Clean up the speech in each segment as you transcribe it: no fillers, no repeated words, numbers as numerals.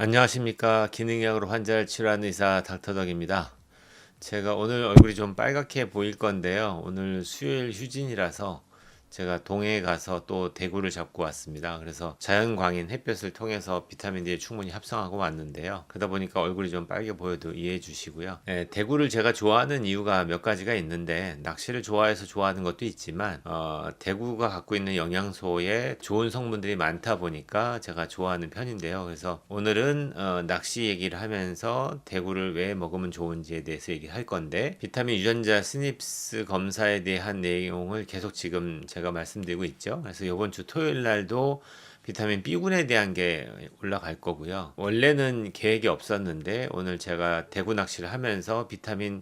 안녕하십니까. 기능의학으로 환자를 치료하는 의사 닥터덕입니다. 제가 오늘 얼굴이 좀 빨갛게 보일 건데요. 오늘 수요일 휴진이라서 제가 동해에 가서 또 대구를 잡고 왔습니다. 그래서 자연광인 햇볕을 통해서 비타민 D를 충분히 합성하고 왔는데요. 그러다 보니까 얼굴이 좀 빨개 보여도 이해해 주시고요. 대구를 제가 좋아하는 이유가 몇 가지가 있는데, 낚시를 좋아해서 좋아하는 것도 있지만 대구가 갖고 있는 영양소에 좋은 성분들이 많다 보니까 제가 좋아하는 편인데요. 그래서 오늘은 낚시 얘기를 하면서 대구를 왜 먹으면 좋은지에 대해서 얘기할 건데, 비타민 유전자 스닙스 검사에 대한 내용을 계속 지금 제가 말씀드리고 있죠. 그래서 이번 주 토요일 날도 비타민 B군에 대한 게 올라갈 거고요. 원래는 계획이 없었는데 오늘 제가 대구 낚시를 하면서 비타민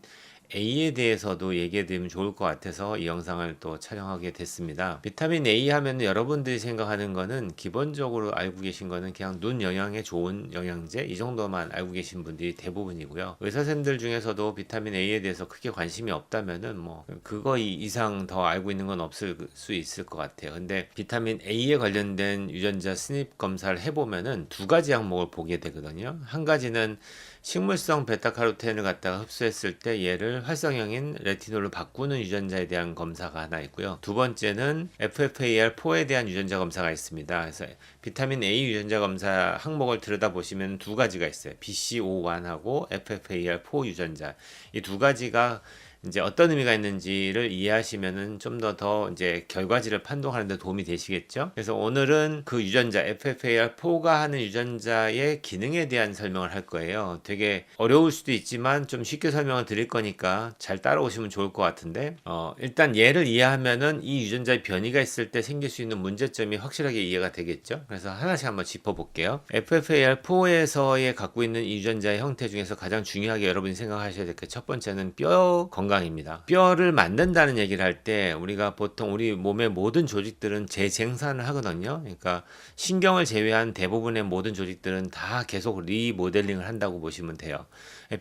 A에 대해서도 얘기해 드리면 좋을 것 같아서 이 영상을 또 촬영하게 됐습니다. 비타민 A 하면 여러분들이 생각하는 거는 기본적으로 알고 계신 거는 그냥 눈 영양에 좋은 영양제 이 정도만 알고 계신 분들이 대부분이고요. 의사선생님들 중에서도 비타민 A에 대해서 크게 관심이 없다면은 뭐 그거 이상 더 알고 있는 건 없을 수 있을 것 같아요. 근데 비타민 A에 관련된 유전자 스닙 검사를 해보면은 두 가지 항목을 보게 되거든요. 한 가지는 식물성 베타카로텐을 갖다가 흡수했을 때 얘를 활성형인 레티놀로 바꾸는 유전자에 대한 검사가 하나 있고요. 두 번째는 FFAR4에 대한 유전자 검사가 있습니다. 그래서 비타민 A 유전자 검사 항목을 들여다보시면 두 가지가 있어요. BCO1하고 FFAR4 유전자. 이 두 가지가 이제 어떤 의미가 있는지를 이해하시면은 좀 더 이제 결과지를 판독하는 데 도움이 되시겠죠? 그래서 오늘은 그 유전자 FFAR4가 하는 유전자의 기능에 대한 설명을 할 거예요. 되게 어려울 수도 있지만 좀 쉽게 설명을 드릴 거니까 잘 따라오시면 좋을 것 같은데, 일단 얘를 이해하면은 이 유전자의 변이가 있을 때 생길 수 있는 문제점이 확실하게 이해가 되겠죠? 그래서 하나씩 한번 짚어볼게요. FFAR4에서의 갖고 있는 이 유전자의 형태 중에서 가장 중요하게 여러분이 생각하셔야 될 게 첫 번째는 뼈 건강입니다. 뼈를 만든다는 얘기를 할 때 우리가 보통 우리 몸의 모든 조직들은 재생산을 하거든요. 그러니까 신경을 제외한 대부분의 모든 조직들은 다 계속 리모델링을 한다고 보시면 돼요.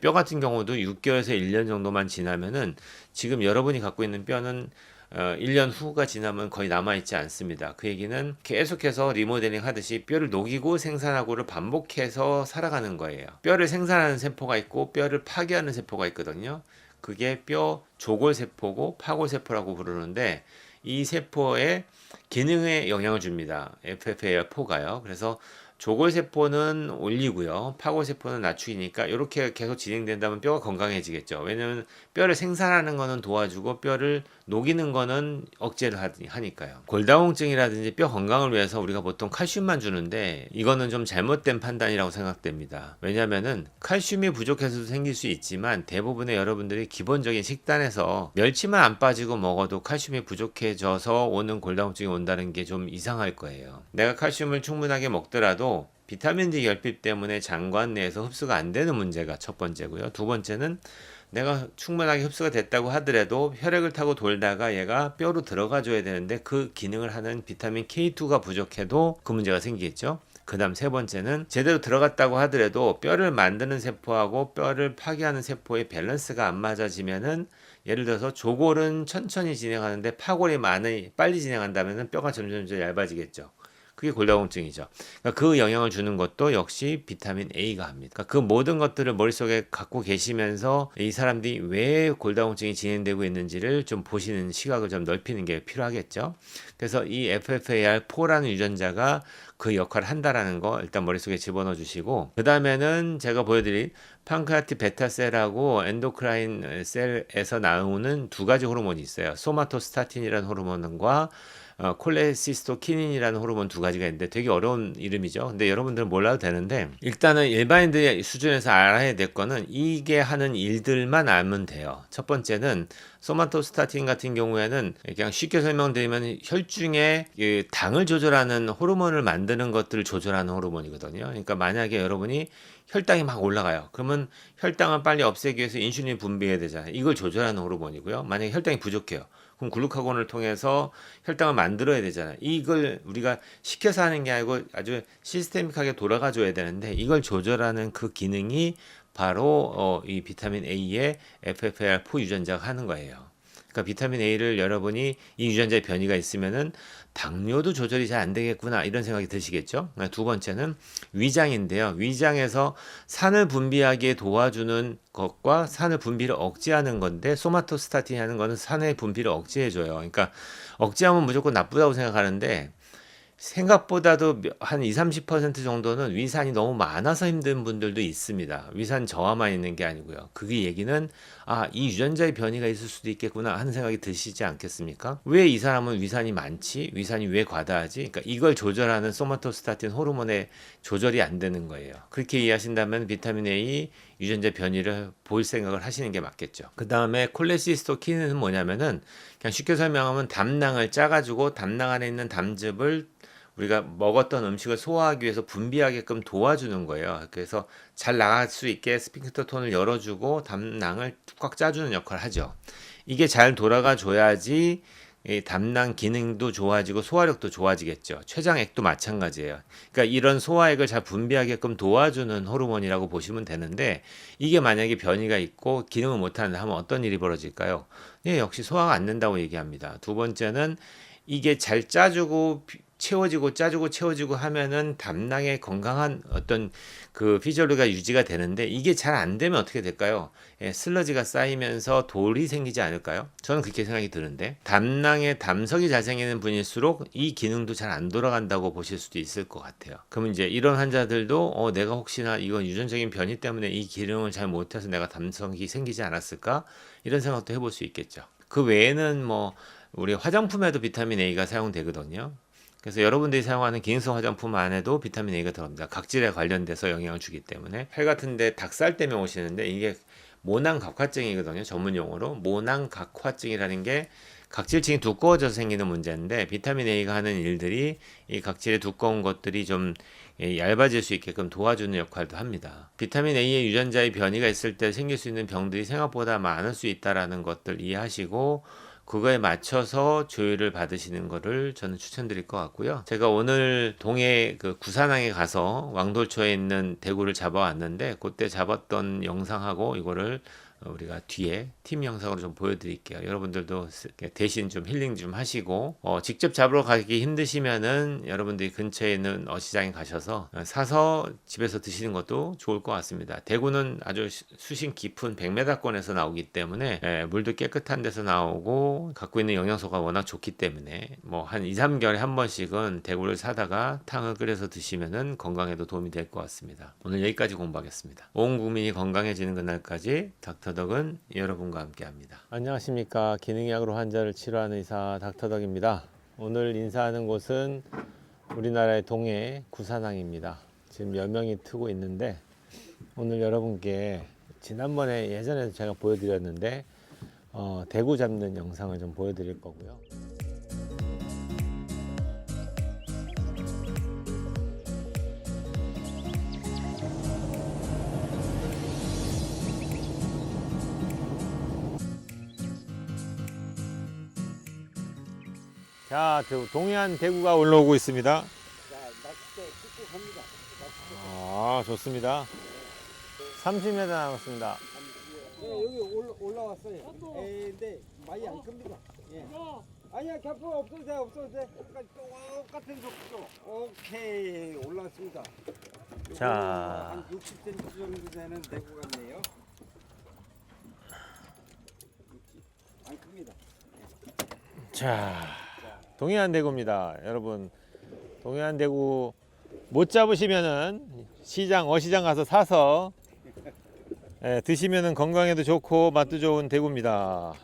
뼈 같은 경우도 6개월에서 1년 정도만 지나면은 지금 여러분이 갖고 있는 뼈는 1년 후가 지나면 거의 남아있지 않습니다. 그 얘기는 계속해서 리모델링 하듯이 뼈를 녹이고 생산하고를 반복해서 살아가는 거예요. 뼈를 생산하는 세포가 있고 뼈를 파괴하는 세포가 있거든요. 그게 뼈 조골세포고 파골세포라고 부르는데 이 세포의 기능에 영향을 줍니다. FFAR4가요. 그래서 조골세포는 올리고요. 파골세포는 낮추기니까 이렇게 계속 진행된다면 뼈가 건강해지겠죠. 왜냐하면 뼈를 생산하는 거는 도와주고 뼈를 녹이는 거는 억제를 하니까요. 골다공증이라든지 뼈 건강을 위해서 우리가 보통 칼슘만 주는데 이거는 좀 잘못된 판단이라고 생각됩니다. 왜냐하면은 칼슘이 부족해서도 생길 수 있지만 대부분의 여러분들이 기본적인 식단에서 멸치만 안 빠지고 먹어도 칼슘이 부족해져서 오는 골다공증이 온다는 게 좀 이상할 거예요. 내가 칼슘을 충분하게 먹더라도 비타민 D 결핍 때문에 장관 내에서 흡수가 안 되는 문제가 첫 번째고요. 두 번째는 내가 충분하게 흡수가 됐다고 하더라도 혈액을 타고 돌다가 얘가 뼈로 들어가 줘야 되는데 그 기능을 하는 비타민 K2가 부족해도 그 문제가 생기겠죠. 그 다음 세 번째는 제대로 들어갔다고 하더라도 뼈를 만드는 세포하고 뼈를 파괴하는 세포의 밸런스가 안 맞아지면은 예를 들어서 조골은 천천히 진행하는데 파골이 빨리 진행한다면 뼈가 점점 얇아지겠죠. 그게 골다공증이죠. 그러니까 그 영향을 주는 것도 역시 비타민 A가 합니다. 그러니까 그 모든 것들을 머릿속에 갖고 계시면서 이 사람들이 왜 골다공증이 진행되고 있는지를 좀 보시는 시각을 좀 넓히는 게 필요하겠죠. 그래서 이 FFAR4라는 유전자가 그 역할을 한다라는 거 일단 머릿속에 집어넣어 주시고, 그 다음에는 제가 보여드린 판크레아틱 베타셀하고 엔도크라인 셀에서 나오는 두 가지 호르몬이 있어요. 소마토스타틴이라는 호르몬과 콜레시스토키닌이라는 호르몬 두 가지가 있는데 되게 어려운 이름이죠. 근데 여러분들은 몰라도 되는데 일단은 일반인들의 수준에서 알아야 될 거는 이게 하는 일들만 알면 돼요. 첫 번째는 소마토스타틴 같은 경우에는 그냥 쉽게 설명드리면 혈중에 그 당을 조절하는 호르몬을 만드는 것들을 조절하는 호르몬이거든요. 그러니까 만약에 여러분이 혈당이 막 올라가요. 그러면 혈당을 빨리 없애기 위해서 인슐린이 분비해야 되잖아요. 이걸 조절하는 호르몬이고요. 만약에 혈당이 부족해요. 그럼 글루카곤을 통해서 혈당을 만들어야 되잖아요. 이걸 우리가 시켜서 하는 게 아니고 아주 시스테믹하게 돌아가 줘야 되는데 이걸 조절하는 그 기능이 바로 이 비타민 A의 FFR4 유전자가 하는 거예요. 그러니까 비타민 A를 여러분이 이 유전자의 변이가 있으면은 당뇨도 조절이 잘 안 되겠구나 이런 생각이 드시겠죠. 두 번째는 위장인데요. 위장에서 산을 분비하기에 도와주는 것과 산을 분비를 억제하는 건데 소마토스타틴이 하는 거는 산의 분비를 억제해줘요. 그러니까 억제하면 무조건 나쁘다고 생각하는데 생각보다도 한 20-30% 정도는 위산이 너무 많아서 힘든 분들도 있습니다. 위산 저하만 있는 게 아니고요. 그게 얘기는 이 유전자의 변이가 있을 수도 있겠구나 하는 생각이 드시지 않겠습니까? 왜 이 사람은 위산이 많지? 위산이 왜 과다하지? 그러니까 이걸 조절하는 소마토스타틴 호르몬의 조절이 안 되는 거예요. 그렇게 이해하신다면 비타민 A 유전자 변이를 볼 생각을 하시는 게 맞겠죠. 그 다음에 콜레시스토킨은 뭐냐면은 그냥 쉽게 설명하면 담낭을 짜가지고 담낭 안에 있는 담즙을 우리가 먹었던 음식을 소화하기 위해서 분비하게끔 도와주는 거예요. 그래서 잘 나갈 수 있게 스핑크터 톤을 열어주고 담낭을 꽉 짜주는 역할을 하죠. 이게 잘 돌아가 줘야지 이 담낭 기능도 좋아지고 소화력도 좋아지겠죠. 췌장액도 마찬가지예요. 그러니까 이런 소화액을 잘 분비하게끔 도와주는 호르몬이라고 보시면 되는데 이게 만약에 변이가 있고 기능을 못하는데 하면 어떤 일이 벌어질까요? 예, 역시 소화가 안 된다고 얘기합니다. 두 번째는 이게 잘 짜주고 채워지고 짜주고 채워지고 하면은 담낭의 건강한 어떤 그 피지올로기가 유지가 되는데 이게 잘 안 되면 어떻게 될까요? 예, 슬러지가 쌓이면서 돌이 생기지 않을까요? 저는 그렇게 생각이 드는데 담낭에 담석이 잘 생기는 분일수록 이 기능도 잘 안 돌아간다고 보실 수도 있을 것 같아요. 그러면 이제 이런 환자들도 내가 혹시나 이건 유전적인 변이 때문에 이 기능을 잘 못해서 내가 담석이 생기지 않았을까? 이런 생각도 해볼 수 있겠죠. 그 외에는 뭐 우리 화장품에도 비타민 A가 사용되거든요. 그래서 여러분들이 사용하는 기능성 화장품 안에도 비타민 A가 들어갑니다. 각질에 관련돼서 영향을 주기 때문에 팔 같은데 닭살 때문에 오시는데 이게 모낭각화증이거든요. 전문 용어로 모낭각화증이라는 게 각질층이 두꺼워져서 생기는 문제인데 비타민 A가 하는 일들이 이 각질의 두꺼운 것들이 좀 얇아질 수 있게끔 도와주는 역할도 합니다. 비타민 A의 유전자의 변이가 있을 때 생길 수 있는 병들이 생각보다 많을 수 있다라는 것들 이해하시고 그거에 맞춰서 조율을 받으시는 거를 저는 추천드릴 것 같고요. 제가 오늘 동해 그 구산항에 가서 왕돌초에 있는 대구를 잡아왔는데 그때 잡았던 영상하고 이거를 우리가 뒤에 팀 영상으로 좀 보여드릴게요. 여러분들도 대신 좀 힐링 좀 하시고 직접 잡으러 가기 힘드시면은 여러분들이 근처에 있는 어시장에 가셔서 사서 집에서 드시는 것도 좋을 것 같습니다. 대구는 아주 수심 깊은 100m권에서 나오기 때문에 물도 깨끗한 데서 나오고 갖고 있는 영양소가 워낙 좋기 때문에 뭐 한 2-3개월에 한 번씩은 대구를 사다가 탕을 끓여서 드시면은 건강에도 도움이 될 것 같습니다. 오늘 여기까지 공부하겠습니다. 온 국민이 건강해지는 그날까지 닥터덕은 여러분과 함께합니다. 안녕하십니까. 기능약으로 환자를 치료하는 의사 닥터덕입니다. 오늘 인사하는 곳은 우리나라의 동해 구산항입니다. 지금 여명이 트고 있는데 오늘 여러분께 지난번에 예전에 제가 보여드렸는데 대구 잡는 영상을 좀 보여드릴 거고요. 자, 동해안 대구가 올라오고 있습니다. 낚싯대 쭉 갑니다. 좋습니다. 30m 남았습니다. 여기 올라왔어요. 근데 많이 안 큽니다. 예. 아니야, 캡프 없어도 돼, 없어도 돼. 똑같은 속도. 오케이, 올라왔습니다. 자. 한 60cm 정도 되는 대구 같네요. 안 큽니다. 자, 동해안 대구입니다. 여러분, 동해안 대구 못 잡으시면은 어시장 가서 사서 드시면은 건강에도 좋고 맛도 좋은 대구입니다.